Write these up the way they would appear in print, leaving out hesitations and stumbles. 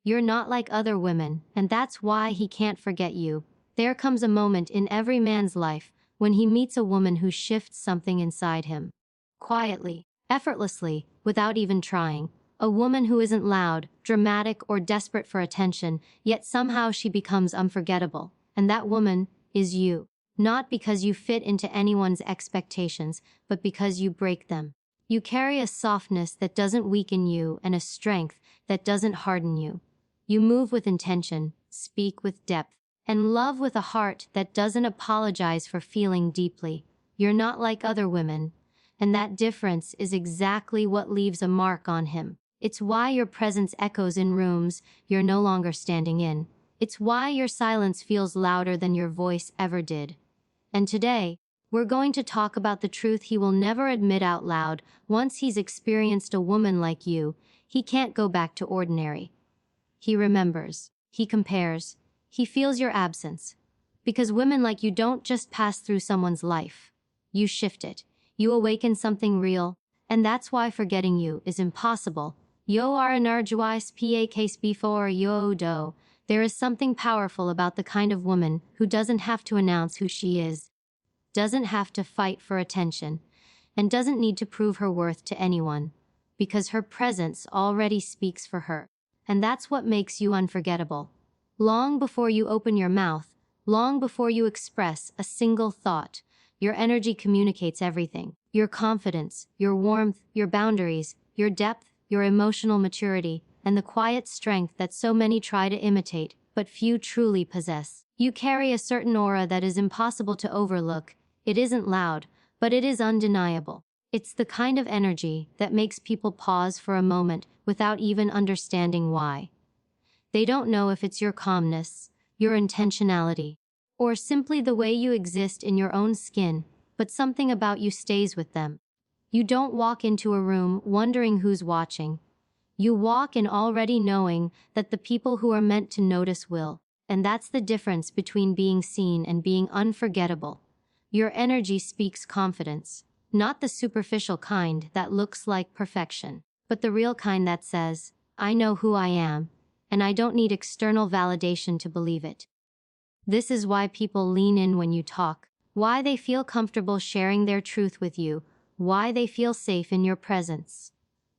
You're not like other women, and that's why he can't forget you. There comes a moment in every man's life when he meets a woman who shifts something inside him. Quietly, effortlessly, without even trying. A woman who isn't loud, dramatic, or desperate for attention, yet somehow she becomes unforgettable. And that woman is you. Not because you fit into anyone's expectations, but because you break them. You carry a softness that doesn't weaken you and a strength that doesn't harden you. You move with intention, speak with depth, and love with a heart that doesn't apologize for feeling deeply. You're not like other women, and that difference is exactly what leaves a mark on him. It's why your presence echoes in rooms you're no longer standing in. It's why your silence feels louder than your voice ever did. And today, we're going to talk about the truth he will never admit out loud. Once he's experienced a woman like you, he can't go back to ordinary. He remembers, he compares, he feels your absence. Because women like you don't just pass through someone's life. You shift it, you awaken something real, and that's why forgetting you is impossible. Yo are energized pa case before yo do. There is something powerful about the kind of woman who doesn't have to announce who she is, doesn't have to fight for attention, and doesn't need to prove her worth to anyone, because her presence already speaks for her. And that's what makes you unforgettable. Long before you open your mouth, long before you express a single thought, your energy communicates everything. Your confidence, your warmth, your boundaries, your depth, your emotional maturity, and the quiet strength that so many try to imitate, but few truly possess. You carry a certain aura that is impossible to overlook. It isn't loud, but it is undeniable. It's the kind of energy that makes people pause for a moment without even understanding why. They don't know if it's your calmness, your intentionality, or simply the way you exist in your own skin, but something about you stays with them. You don't walk into a room wondering who's watching. You walk in already knowing that the people who are meant to notice will. And that's the difference between being seen and being unforgettable. Your energy speaks confidence. Not the superficial kind that looks like perfection, but the real kind that says, I know who I am, and I don't need external validation to believe it. This is why people lean in when you talk, why they feel comfortable sharing their truth with you, why they feel safe in your presence.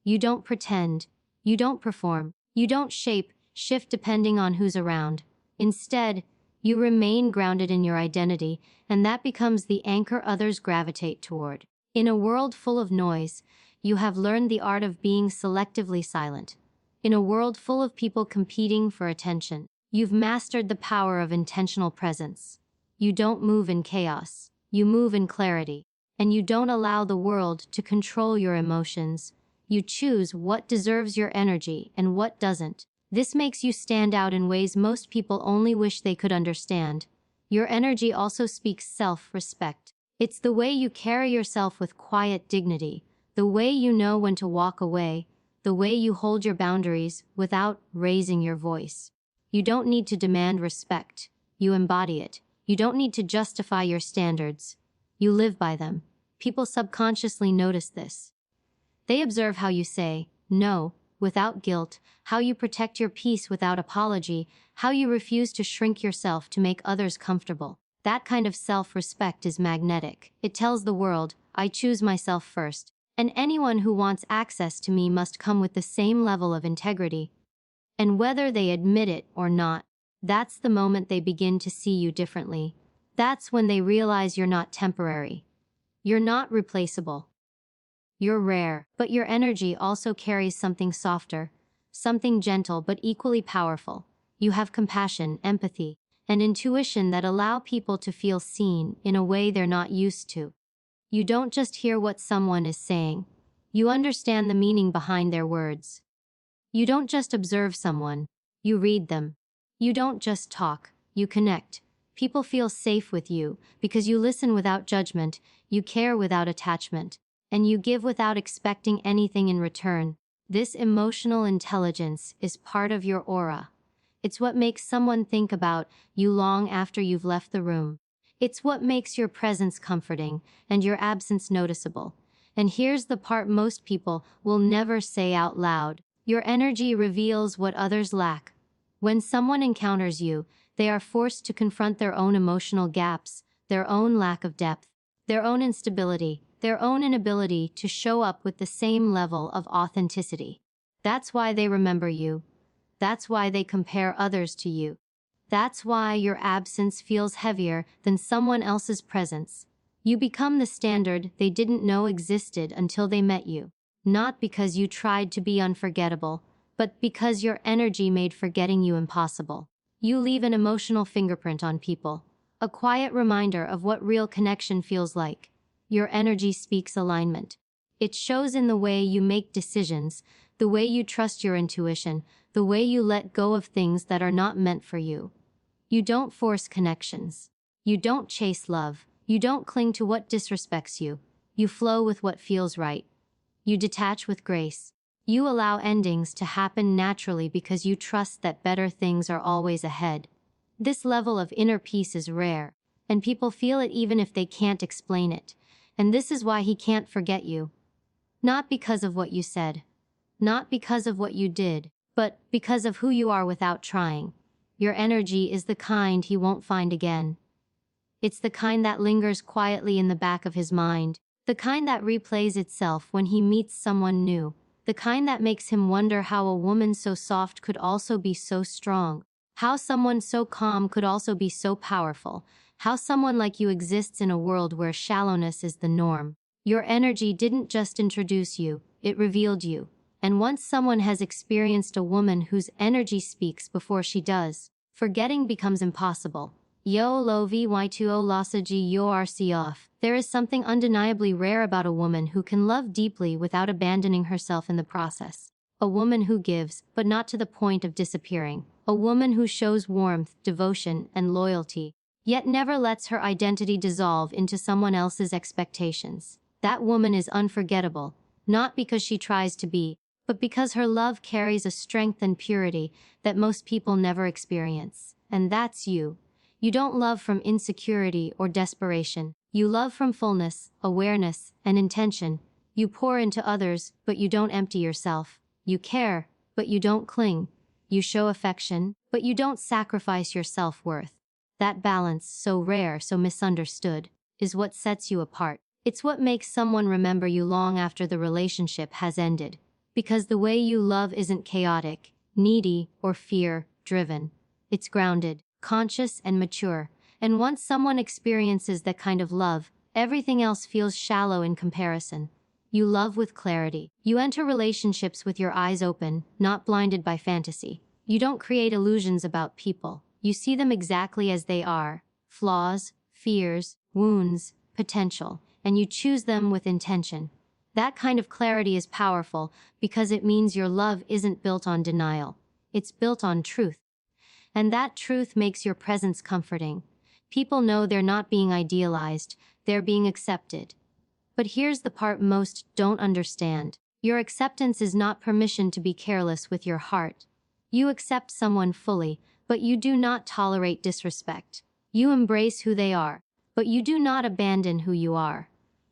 You don't pretend, you don't perform, you don't shift depending on who's around. Instead, you remain grounded in your identity, and that becomes the anchor others gravitate toward. In a world full of noise, you have learned the art of being selectively silent. In a world full of people competing for attention, you've mastered the power of intentional presence. You don't move in chaos, you move in clarity, and you don't allow the world to control your emotions. You choose what deserves your energy and what doesn't. This makes you stand out in ways most people only wish they could understand. Your energy also speaks self-respect. It's the way you carry yourself with quiet dignity, the way you know when to walk away, the way you hold your boundaries without raising your voice. You don't need to demand respect. You embody it. You don't need to justify your standards. You live by them. People subconsciously notice this. They observe how you say no without guilt, how you protect your peace without apology, how you refuse to shrink yourself to make others comfortable. That kind of self-respect is magnetic. It tells the world, I choose myself first, and anyone who wants access to me must come with the same level of integrity. And whether they admit it or not, that's the moment they begin to see you differently. That's when they realize you're not temporary. You're not replaceable. You're rare, but your energy also carries something softer, something gentle but equally powerful. You have compassion, empathy, and intuition that allow people to feel seen in a way they're not used to. You don't just hear what someone is saying. You understand the meaning behind their words. You don't just observe someone. You read them. You don't just talk. You connect. People feel safe with you because you listen without judgment, you care without attachment, and you give without expecting anything in return. This emotional intelligence is part of your aura. It's what makes someone think about you long after you've left the room. It's what makes your presence comforting and your absence noticeable. And here's the part most people will never say out loud. Your energy reveals what others lack, When someone encounters you, they are forced to confront their own emotional gaps, their own lack of depth, their own instability, their own inability to show up with the same level of authenticity. That's why they remember you. That's why they compare others to you. That's why your absence feels heavier than someone else's presence. You become the standard they didn't know existed until they met you. Not because you tried to be unforgettable, but because your energy made forgetting you impossible. You leave an emotional fingerprint on people, a quiet reminder of what real connection feels like. Your energy speaks alignment. It shows in the way you make decisions, the way you trust your intuition, the way you let go of things that are not meant for you. You don't force connections. You don't chase love. You don't cling to what disrespects you. You flow with what feels right. You detach with grace. You allow endings to happen naturally because you trust that better things are always ahead. This level of inner peace is rare, and people feel it even if they can't explain it. And this is why he can't forget you. Not because of what you said, not because of what you did, but because of who you are without trying. Your energy is the kind he won't find again. It's the kind that lingers quietly in the back of his mind, the kind that replays itself when he meets someone new, the kind that makes him wonder how a woman so soft could also be so strong, how someone so calm could also be so powerful, how someone like you exists in a world where shallowness is the norm. Your energy didn't just introduce you, it revealed you. And once someone has experienced a woman whose energy speaks before she does, forgetting becomes impossible. Yo lo vy2o losaji yo rc off. There is something undeniably rare about a woman who can love deeply without abandoning herself in the process. A woman who gives, but not to the point of disappearing. A woman who shows warmth, devotion, and loyalty, yet never lets her identity dissolve into someone else's expectations. That woman is unforgettable, not because she tries to be, but because her love carries a strength and purity that most people never experience. And that's you. You don't love from insecurity or desperation. You love from fullness, awareness, and intention. You pour into others, but you don't empty yourself. You care, but you don't cling. You show affection, but you don't sacrifice your self-worth. That balance, so rare, so misunderstood, is what sets you apart. It's what makes someone remember you long after the relationship has ended. Because the way you love isn't chaotic, needy, or fear-driven. It's grounded, conscious, and mature. And once someone experiences that kind of love, everything else feels shallow in comparison. You love with clarity. You enter relationships with your eyes open, not blinded by fantasy. You don't create illusions about people. You see them exactly as they are. Flaws, fears, wounds, potential. And you choose them with intention. That kind of clarity is powerful because it means your love isn't built on denial. It's built on truth. And that truth makes your presence comforting. People know they're not being idealized, they're being accepted. But here's the part most don't understand. Your acceptance is not permission to be careless with your heart. You accept someone fully, but you do not tolerate disrespect. You embrace who they are, but you do not abandon who you are.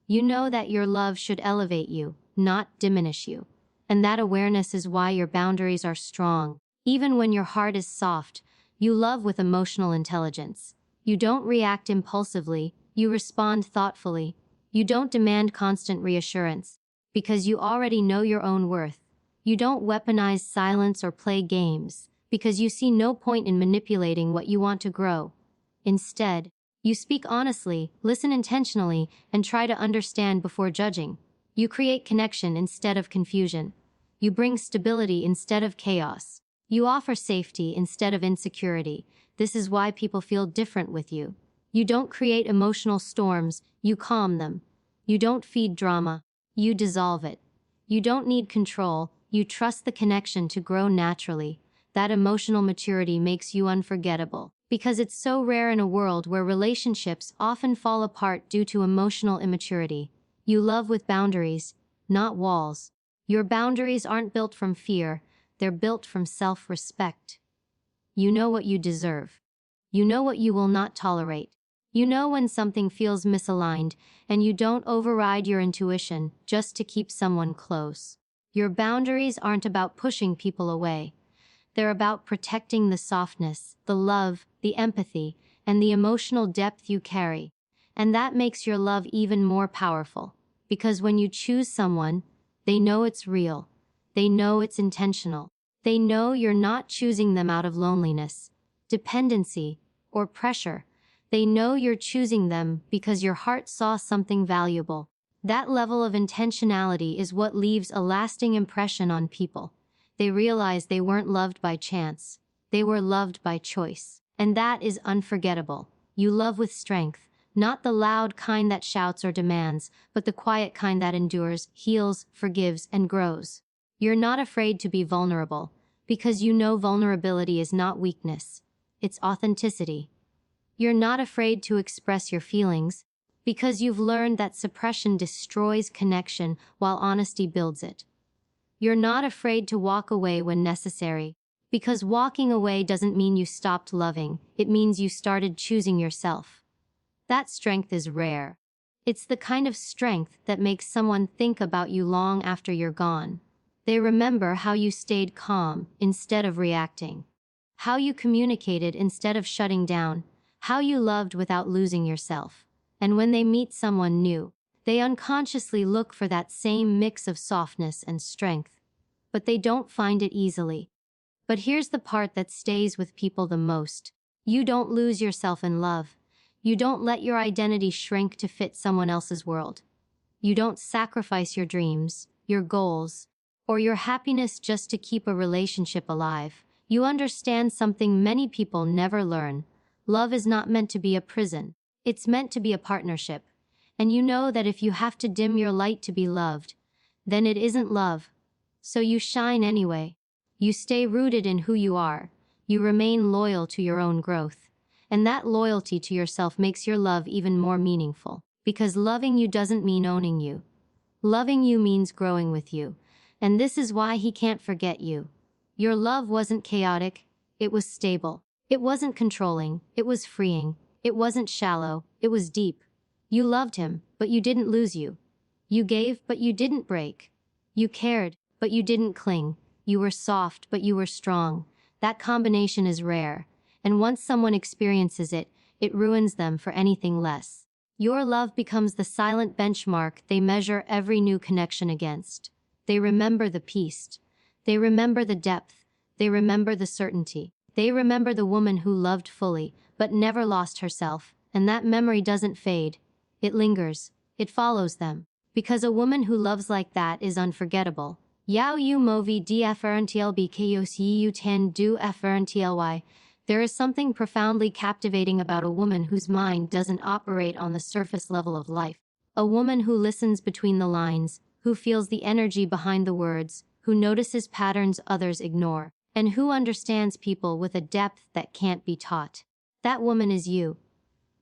You know that your love should elevate you, not diminish you. And that awareness is why your boundaries are strong. Even when your heart is soft, you love with emotional intelligence. You don't react impulsively, you respond thoughtfully. You don't demand constant reassurance, because you already know your own worth. You don't weaponize silence or play games, because you see no point in manipulating what you want to grow. Instead, you speak honestly, listen intentionally, and try to understand before judging. You create connection instead of confusion. You bring stability instead of chaos. You offer safety instead of insecurity. This is why people feel different with you. You don't create emotional storms, you calm them. You don't feed drama, you dissolve it. You don't need control, you trust the connection to grow naturally. That emotional maturity makes you unforgettable. Because it's so rare in a world where relationships often fall apart due to emotional immaturity. You love with boundaries, not walls. Your boundaries aren't built from fear, they're built from self-respect. You know what you deserve. You know what you will not tolerate. You know when something feels misaligned, and you don't override your intuition just to keep someone close. Your boundaries aren't about pushing people away. They're about protecting the softness, the love, the empathy, and the emotional depth you carry. And that makes your love even more powerful. Because when you choose someone, they know it's real. They know it's intentional. They know you're not choosing them out of loneliness, dependency, or pressure. They know you're choosing them because your heart saw something valuable. That level of intentionality is what leaves a lasting impression on people. They realize they weren't loved by chance. They were loved by choice. And that is unforgettable. You love with strength, not the loud kind that shouts or demands, but the quiet kind that endures, heals, forgives, and grows. You're not afraid to be vulnerable, because you know vulnerability is not weakness. It's authenticity. You're not afraid to express your feelings, because you've learned that suppression destroys connection while honesty builds it. You're not afraid to walk away when necessary, because walking away doesn't mean you stopped loving, it means you started choosing yourself. That strength is rare. It's the kind of strength that makes someone think about you long after you're gone. They remember how you stayed calm instead of reacting, how you communicated instead of shutting down, how you loved without losing yourself. And when they meet someone new, they unconsciously look for that same mix of softness and strength. But they don't find it easily. But here's the part that stays with people the most. You don't lose yourself in love. You don't let your identity shrink to fit someone else's world. You don't sacrifice your dreams, your goals, or your happiness just to keep a relationship alive. You understand something many people never learn. Love is not meant to be a prison. It's meant to be a partnership. And you know that if you have to dim your light to be loved, then it isn't love. So you shine anyway. You stay rooted in who you are. You remain loyal to your own growth. And that loyalty to yourself makes your love even more meaningful. Because loving you doesn't mean owning you. Loving you means growing with you. And this is why he can't forget you. Your love wasn't chaotic. It was stable. It wasn't controlling. It was freeing. It wasn't shallow. It was deep. You loved him, but you didn't lose you. You gave, but you didn't break. You cared, but you didn't cling. You were soft, but you were strong. That combination is rare. And once someone experiences it, it ruins them for anything less. Your love becomes the silent benchmark they measure every new connection against. They remember the peace. They remember the depth. They remember the certainty. They remember the woman who loved fully, but never lost herself. And that memory doesn't fade. It lingers. It follows them. Because a woman who loves like that is unforgettable. Yao yu movi dfrntlbkos ten du frntly. There is something profoundly captivating about a woman whose mind doesn't operate on the surface level of life. A woman who listens between the lines, who feels the energy behind the words, who notices patterns others ignore, and who understands people with a depth that can't be taught. That woman is you.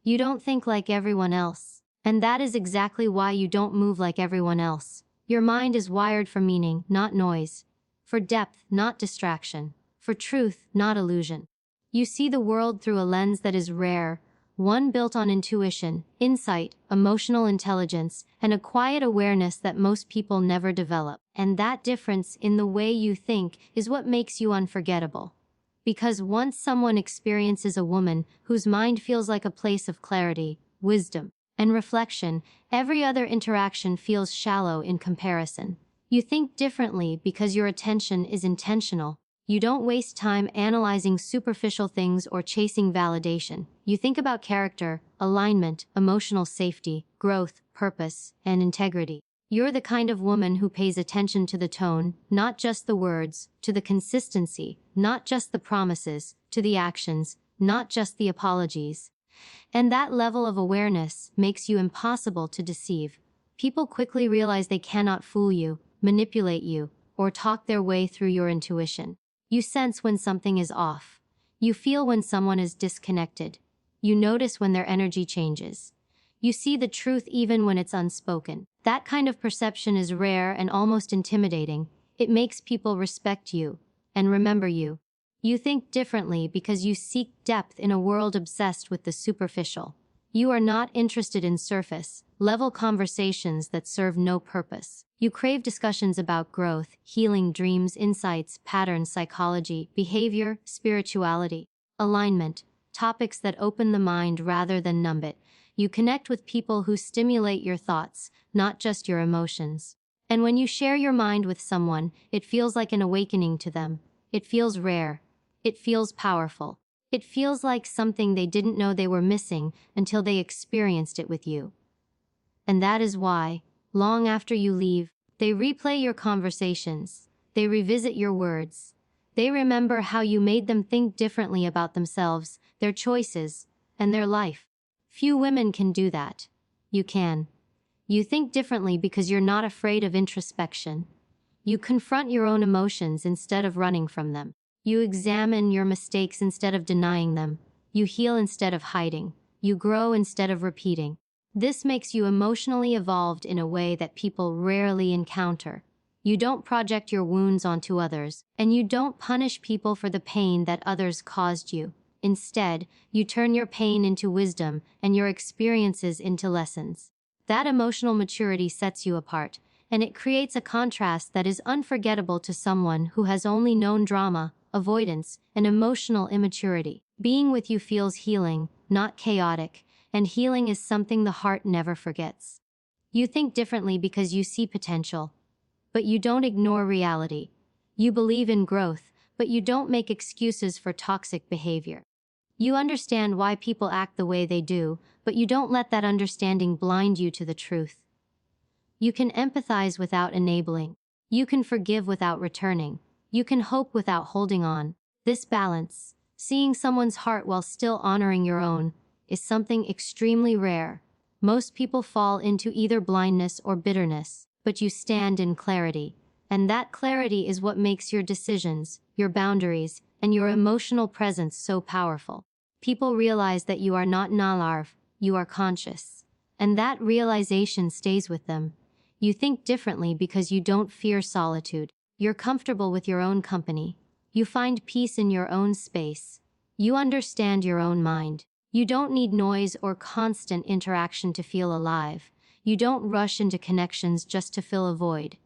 You don't think like everyone else. And that is exactly why you don't move like everyone else. Your mind is wired for meaning, not noise. For depth, not distraction. For truth, not illusion. You see the world through a lens that is rare, one built on intuition, insight, emotional intelligence, and a quiet awareness that most people never develop. And that difference in the way you think is what makes you unforgettable. Because once someone experiences a woman whose mind feels like a place of clarity, wisdom, and reflection, every other interaction feels shallow in comparison. You think differently because your attention is intentional. You don't waste time analyzing superficial things or chasing validation. You think about character, alignment, emotional safety, growth, purpose, and integrity. You're the kind of woman who pays attention to the tone, not just the words, to the consistency, not just the promises, to the actions, not just the apologies. And that level of awareness makes you impossible to deceive. People quickly realize they cannot fool you, manipulate you, or talk their way through your intuition. You sense when something is off. You feel when someone is disconnected. You notice when their energy changes. You see the truth even when it's unspoken. That kind of perception is rare and almost intimidating. It makes people respect you and remember you. You think differently because you seek depth in a world obsessed with the superficial. You are not interested in surface level conversations that serve no purpose. You crave discussions about growth, healing, dreams, insights, patterns, psychology, behavior, spirituality, alignment, topics that open the mind rather than numb it. You connect with people who stimulate your thoughts, not just your emotions. And when you share your mind with someone, it feels like an awakening to them. It feels rare. It feels powerful. It feels like something they didn't know they were missing until they experienced it with you. And that is why, long after you leave, they replay your conversations. They revisit your words. They remember how you made them think differently about themselves, their choices, and their life. Few women can do that. You can. You think differently because you're not afraid of introspection. You confront your own emotions instead of running from them. You examine your mistakes instead of denying them. You heal instead of hiding. You grow instead of repeating. This makes you emotionally evolved in a way that people rarely encounter. You don't project your wounds onto others, and you don't punish people for the pain that others caused you. Instead, you turn your pain into wisdom and your experiences into lessons. That emotional maturity sets you apart, and it creates a contrast that is unforgettable to someone who has only known drama, avoidance, and emotional immaturity. Being with you feels healing, not chaotic, and healing is something the heart never forgets. You think differently because you see potential, but you don't ignore reality. You believe in growth, but you don't make excuses for toxic behavior. You understand why people act the way they do, but you don't let that understanding blind you to the truth. You can empathize without enabling. You can forgive without returning. You can hope without holding on. This balance, seeing someone's heart while still honoring your own, is something extremely rare. Most people fall into either blindness or bitterness, but you stand in clarity. And that clarity is what makes your decisions, your boundaries, and your emotional presence so powerful. People realize that you are not nalarv, you are conscious. And that realization stays with them. You think differently because you don't fear solitude. You're comfortable with your own company. You find peace in your own space. You understand your own mind. You don't need noise or constant interaction to feel alive. You don't rush into connections just to fill a void.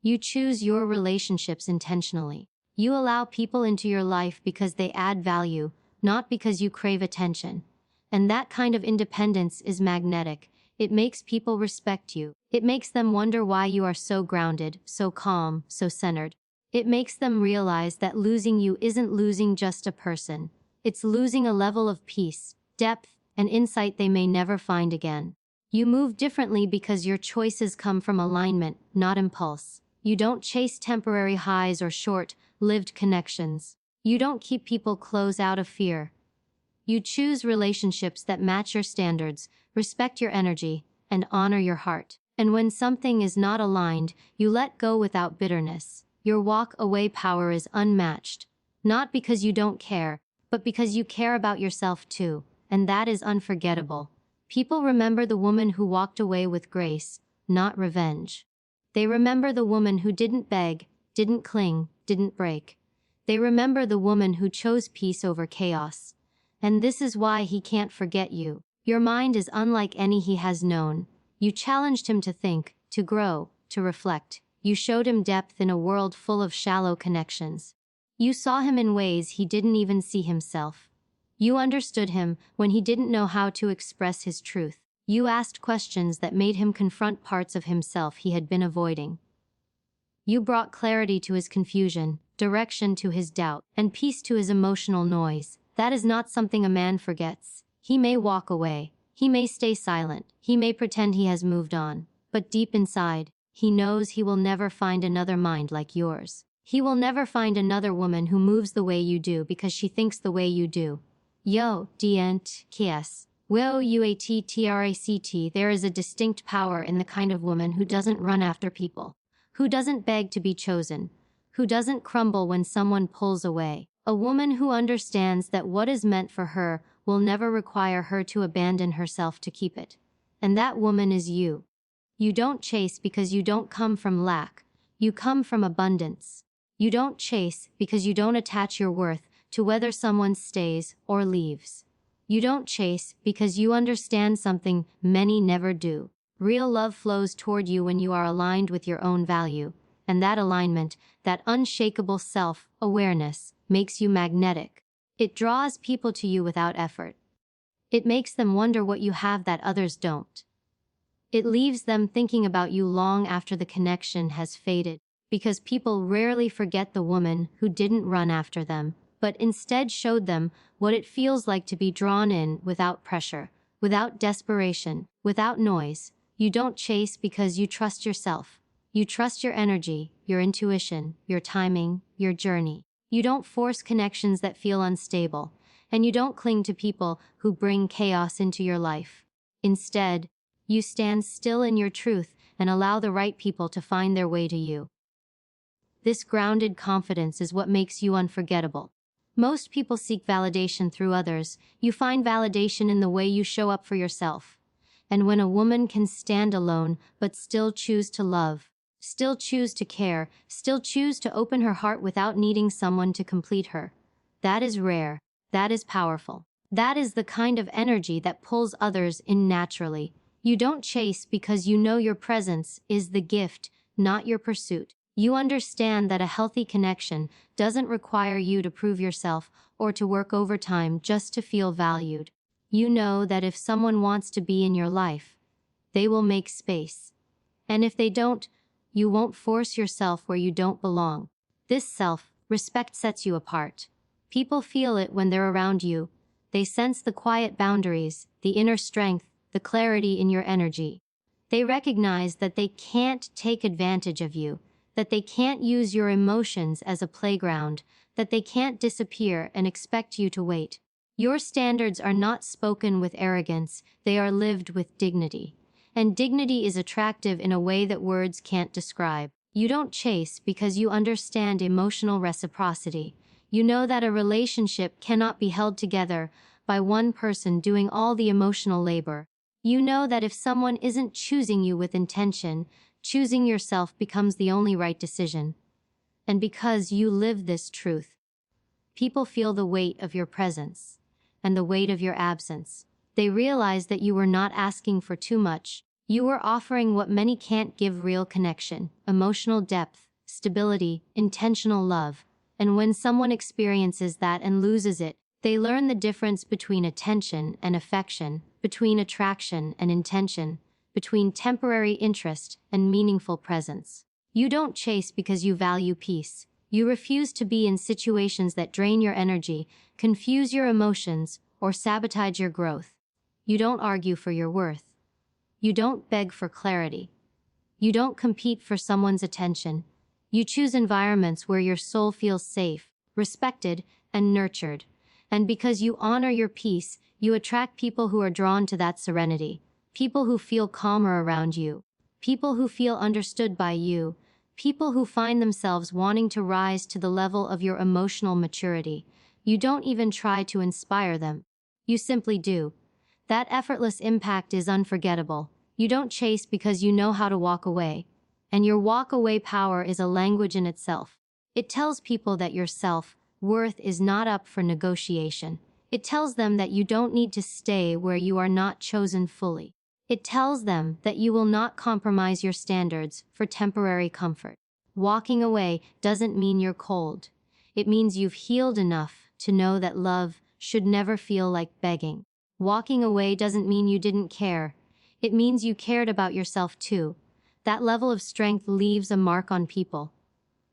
You choose your relationships intentionally. You allow people into your life because they add value, not because you crave attention. And that kind of independence is magnetic. It makes people respect you. It makes them wonder why you are so grounded, so calm, so centered. It makes them realize that losing you isn't losing just a person. It's losing a level of peace, depth, and insight they may never find again. You move differently because your choices come from alignment, not impulse. You don't chase temporary highs or short-lived connections. You don't keep people close out of fear. You choose relationships that match your standards, respect your energy, and honor your heart. And when something is not aligned, you let go without bitterness. Your walk-away power is unmatched. Not because you don't care, but because you care about yourself too. And that is unforgettable. People remember the woman who walked away with grace, not revenge. They remember the woman who didn't beg, didn't cling, didn't break. They remember the woman who chose peace over chaos. And this is why he can't forget you. Your mind is unlike any he has known. You challenged him to think, to grow, to reflect. You showed him depth in a world full of shallow connections. You saw him in ways he didn't even see himself. You understood him when he didn't know how to express his truth. You asked questions that made him confront parts of himself he had been avoiding. You brought clarity to his confusion, direction to his doubt, and peace to his emotional noise. That is not something a man forgets. He may walk away. He may stay silent. He may pretend he has moved on. But deep inside, he knows he will never find another mind like yours. He will never find another woman who moves the way you do because she thinks the way you do. Yo, dient, kies. Well, uattract, there is a distinct power in the kind of woman who doesn't run after people, who doesn't beg to be chosen, who doesn't crumble when someone pulls away. A woman who understands that what is meant for her will never require her to abandon herself to keep it. And that woman is you. You don't chase because you don't come from lack. You come from abundance. You don't chase because you don't attach your worth to whether someone stays or leaves. You don't chase because you understand something many never do. Real love flows toward you when you are aligned with your own value, and that alignment, that unshakable self-awareness, makes you magnetic. It draws people to you without effort. It makes them wonder what you have that others don't. It leaves them thinking about you long after the connection has faded, because people rarely forget the woman who didn't run after them, but instead showed them what it feels like to be drawn in without pressure, without desperation, without noise. You don't chase because you trust yourself. You trust your energy, your intuition, your timing, your journey. You don't force connections that feel unstable, and you don't cling to people who bring chaos into your life. Instead, you stand still in your truth and allow the right people to find their way to you. This grounded confidence is what makes you unforgettable. Most people seek validation through others. You find validation in the way you show up for yourself. And when a woman can stand alone but still choose to love, still choose to care, still choose to open her heart without needing someone to complete her, that is rare, that is powerful. That is the kind of energy that pulls others in naturally. You don't chase because you know your presence is the gift, not your pursuit. You understand that a healthy connection doesn't require you to prove yourself or to work overtime just to feel valued. You know that if someone wants to be in your life, they will make space. And if they don't, you won't force yourself where you don't belong. This self-respect sets you apart. People feel it when they're around you. They sense the quiet boundaries, the inner strength, the clarity in your energy. They recognize that they can't take advantage of you, that they can't use your emotions as a playground, that they can't disappear and expect you to wait. Your standards are not spoken with arrogance, they are lived with dignity. And dignity is attractive in a way that words can't describe. You don't chase because you understand emotional reciprocity. You know that a relationship cannot be held together by one person doing all the emotional labor. You know that if someone isn't choosing you with intention, choosing yourself becomes the only right decision. And because you live this truth, people feel the weight of your presence and the weight of your absence. They realize that you were not asking for too much. You were offering what many can't give: real connection, emotional depth, stability, intentional love. And when someone experiences that and loses it, they learn the difference between attention and affection, between attraction and intention, between temporary interest and meaningful presence. You don't chase because you value peace. You refuse to be in situations that drain your energy, confuse your emotions, or sabotage your growth. You don't argue for your worth. You don't beg for clarity. You don't compete for someone's attention. You choose environments where your soul feels safe, respected, and nurtured. And because you honor your peace, you attract people who are drawn to that serenity. People who feel calmer around you. People who feel understood by you. People who find themselves wanting to rise to the level of your emotional maturity. You don't even try to inspire them. You simply do. That effortless impact is unforgettable. You don't chase because you know how to walk away. And your walk-away power is a language in itself. It tells people that your self-worth is not up for negotiation. It tells them that you don't need to stay where you are not chosen fully. It tells them that you will not compromise your standards for temporary comfort. Walking away doesn't mean you're cold. It means you've healed enough to know that love should never feel like begging. Walking away doesn't mean you didn't care. It means you cared about yourself too. That level of strength leaves a mark on people.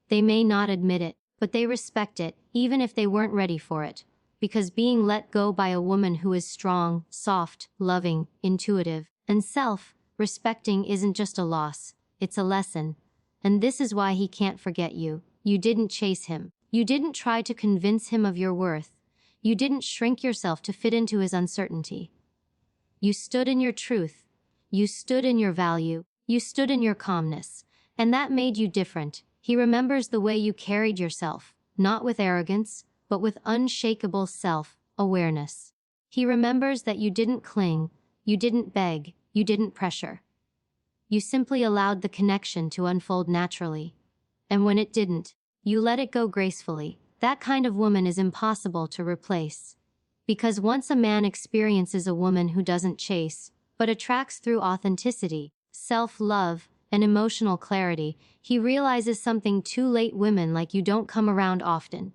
They may not admit it, but they respect it, even if they weren't ready for it. Because being let go by a woman who is strong, soft, loving, intuitive, and self-respecting isn't just a loss, it's a lesson. And this is why he can't forget you. You didn't chase him. You didn't try to convince him of your worth. You didn't shrink yourself to fit into his uncertainty. You stood in your truth. You stood in your value. You stood in your calmness. And that made you different. He remembers the way you carried yourself, not with arrogance, but with unshakable self-awareness. He remembers that you didn't cling, you didn't beg, you didn't pressure. You simply allowed the connection to unfold naturally. And when it didn't, you let it go gracefully. That kind of woman is impossible to replace. Because once a man experiences a woman who doesn't chase, but attracts through authenticity, self-love, and emotional clarity, he realizes something too late: women like you don't come around often.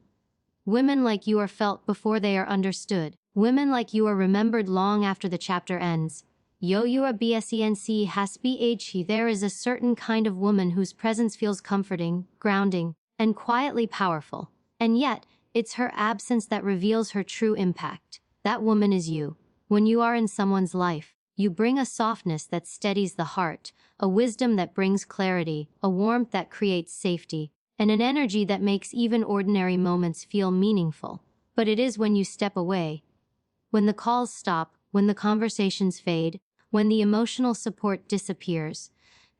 Women like you are felt before they are understood. Women like you are remembered long after the chapter ends. Yo you are bsenc has bh. There is a certain kind of woman whose presence feels comforting, grounding, and quietly powerful. And yet, it's her absence that reveals her true impact. That woman is you. When you are in someone's life, you bring a softness that steadies the heart, a wisdom that brings clarity, a warmth that creates safety, and an energy that makes even ordinary moments feel meaningful. But it is when you step away, when the calls stop, when the conversations fade, when the emotional support disappears,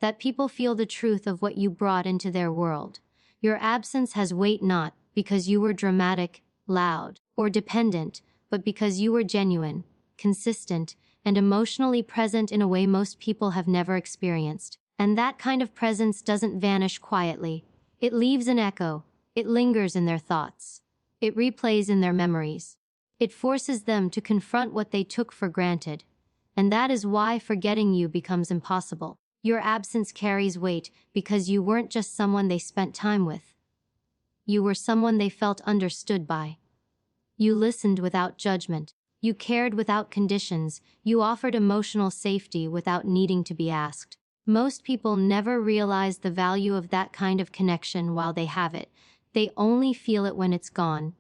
that people feel the truth of what you brought into their world. Your absence has weight not because you were dramatic, loud, or dependent, but because you were genuine, consistent, and emotionally present in a way most people have never experienced. And that kind of presence doesn't vanish quietly. It leaves an echo. It lingers in their thoughts. It replays in their memories. It forces them to confront what they took for granted. And that is why forgetting you becomes impossible. Your absence carries weight because you weren't just someone they spent time with. You were someone they felt understood by. You listened without judgment. You cared without conditions. You offered emotional safety without needing to be asked. Most people never realize the value of that kind of connection while they have it. They only feel it when it's gone.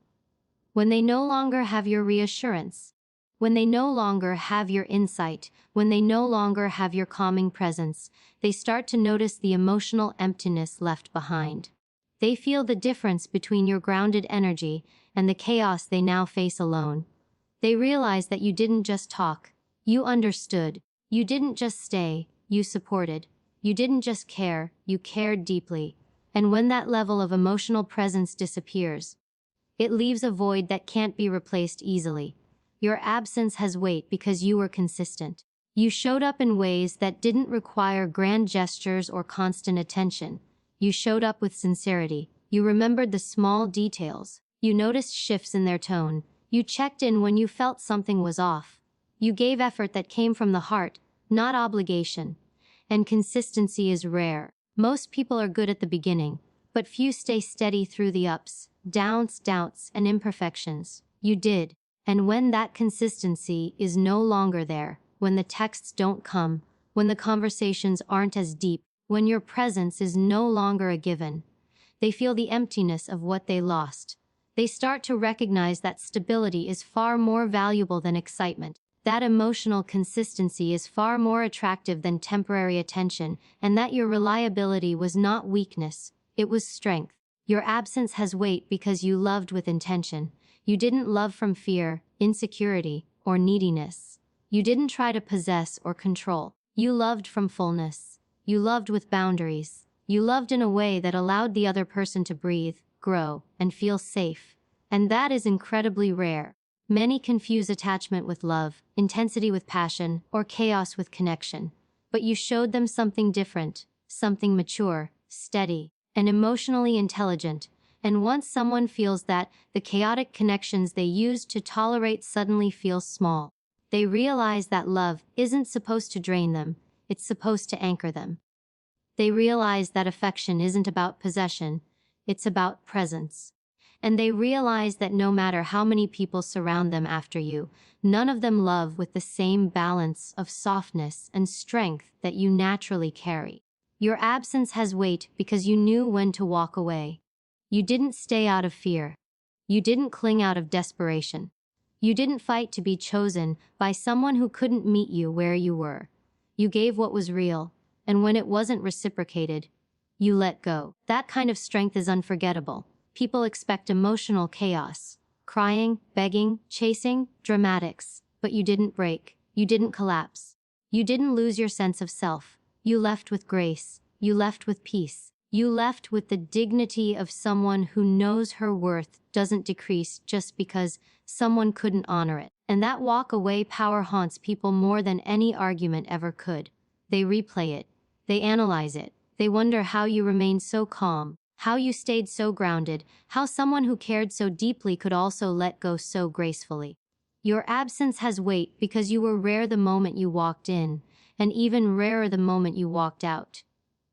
When they no longer have your reassurance. When they no longer have your insight. When they no longer have your calming presence. They start to notice the emotional emptiness left behind. They feel the difference between your grounded energy and the chaos they now face alone. They realize that you didn't just talk. You understood. You didn't just stay. You supported. You didn't just care, you cared deeply. And when that level of emotional presence disappears, it leaves a void that can't be replaced easily. Your absence has weight because you were consistent. You showed up in ways that didn't require grand gestures or constant attention. You showed up with sincerity. You remembered the small details. You noticed shifts in their tone. You checked in when you felt something was off. You gave effort that came from the heart, not obligation. And consistency is rare. Most people are good at the beginning, but few stay steady through the ups, downs, doubts, and imperfections. You did. And when that consistency is no longer there, when the texts don't come, when the conversations aren't as deep, when your presence is no longer a given, they feel the emptiness of what they lost. They start to recognize that stability is far more valuable than excitement. That emotional consistency is far more attractive than temporary attention, and that your reliability was not weakness, it was strength. Your absence has weight because you loved with intention. You didn't love from fear, insecurity, or neediness. You didn't try to possess or control. You loved from fullness. You loved with boundaries. You loved in a way that allowed the other person to breathe, grow, and feel safe. And that is incredibly rare. Many confuse attachment with love, intensity with passion, or chaos with connection. But you showed them something different, something mature, steady, and emotionally intelligent. And once someone feels that, the chaotic connections they used to tolerate suddenly feel small. They realize that love isn't supposed to drain them, it's supposed to anchor them. They realize that affection isn't about possession, it's about presence. And they realize that no matter how many people surround them after you, none of them love with the same balance of softness and strength that you naturally carry. Your absence has weight because you knew when to walk away. You didn't stay out of fear. You didn't cling out of desperation. You didn't fight to be chosen by someone who couldn't meet you where you were. You gave what was real, and when it wasn't reciprocated, you let go. That kind of strength is unforgettable. People expect emotional chaos, crying, begging, chasing, dramatics, but you didn't break. You didn't collapse. You didn't lose your sense of self. You left with grace. You left with peace. You left with the dignity of someone who knows her worth doesn't decrease just because someone couldn't honor it. And that walk-away power haunts people more than any argument ever could. They replay it. They analyze it. They wonder how you remained so calm, how you stayed so grounded, how someone who cared so deeply could also let go so gracefully. Your absence has weight because you were rare the moment you walked in, and even rarer the moment you walked out.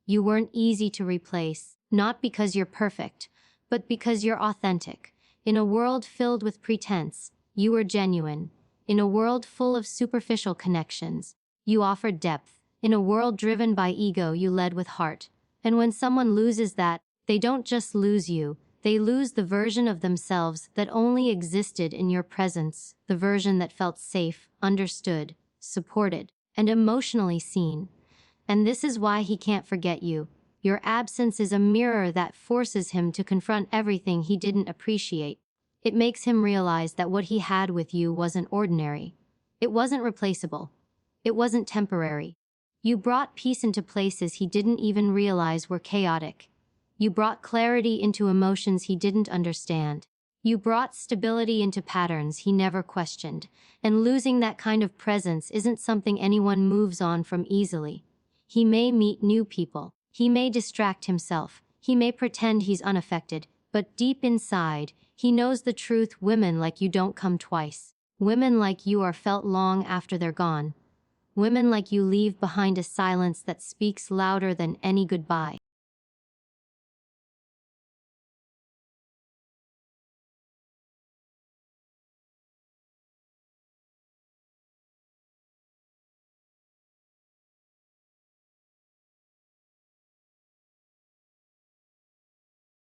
You weren't easy to replace, not because you're perfect, but because you're authentic. In a world filled with pretense, you were genuine. In a world full of superficial connections, you offered depth. In a world driven by ego, you led with heart. And when someone loses that, they don't just lose you, they lose the version of themselves that only existed in your presence, the version that felt safe, understood, supported, and emotionally seen. And this is why he can't forget you. Your absence is a mirror that forces him to confront everything he didn't appreciate. It makes him realize that what he had with you wasn't ordinary. It wasn't replaceable. It wasn't temporary. You brought peace into places he didn't even realize were chaotic. You brought clarity into emotions he didn't understand. You brought stability into patterns he never questioned. And losing that kind of presence isn't something anyone moves on from easily. He may meet new people. He may distract himself. He may pretend he's unaffected. But deep inside, he knows the truth. Women like you don't come twice. Women like you are felt long after they're gone. Women like you leave behind a silence that speaks louder than any goodbye.